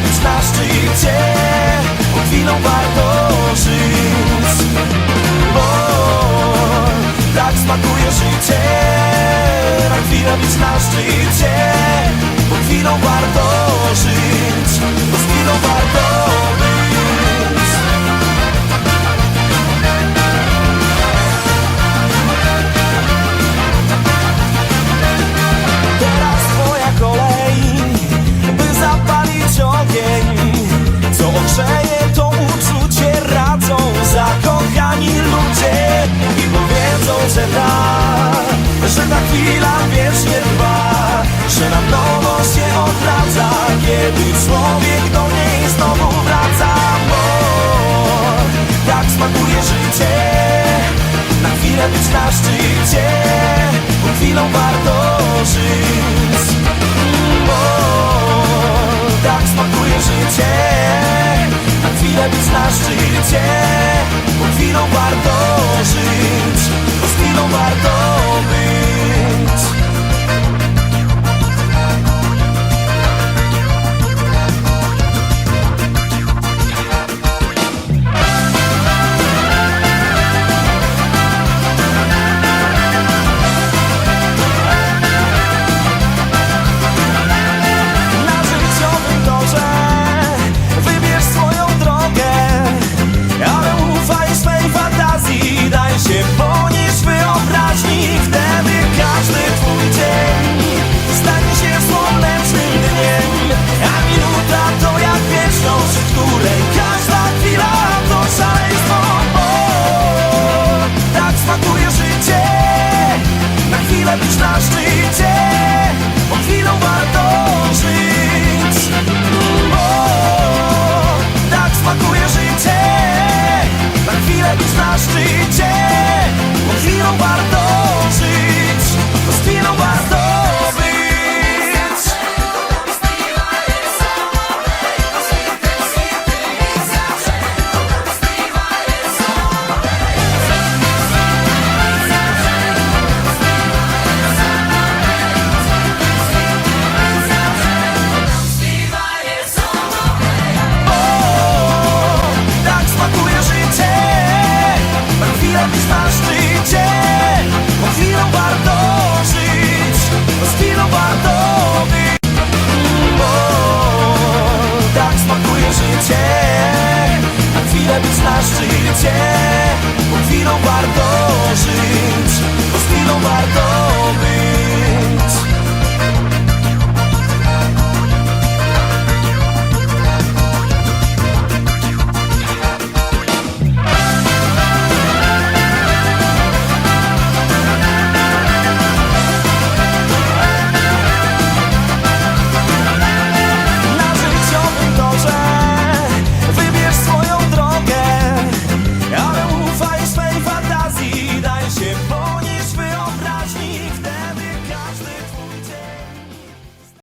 być na szczycie, bo chwilą warto żyć. Bo tak smakuje życie, na chwilę być na szczycie, bo chwilą warto żyć, bo z chwilą warto być. Teraz twoja kolej, by zapalić ogień, co ogrzeje to uczucie. Radzą zakochani ludzie i powiedzą, że ta chwila wiecznie trwa, że na nowo się odradza, kiedy człowiek do niej znowu wraca. Bo tak smakuje życie, na chwilę być na szczycie, bo chwilą warto żyć. Bo tak smakuje życie, na chwilę być na szczycie, bo chwilą warto żyć, bo z chwilą warto być. Ponieść wyobraźni, wtedy każdy twój dzień stanie się słonecznym dniem, a minuta to jak wieczność, w której każda chwila to szaleństwo. Bo tak smakuje życie, na chwilę być na szczycie, bo chwilą warto żyć. Bo tak smakuje życie, na chwilę być na szczycie, bo chwilą warto żyć, bo z chwilą warto być. Być na szczycie, bo chwilą warto żyć, bo z chwilą warto być. Bo tak smakuje życie, na chwilę być na szczycie, bo chwilą warto żyć, bo z chwilą warto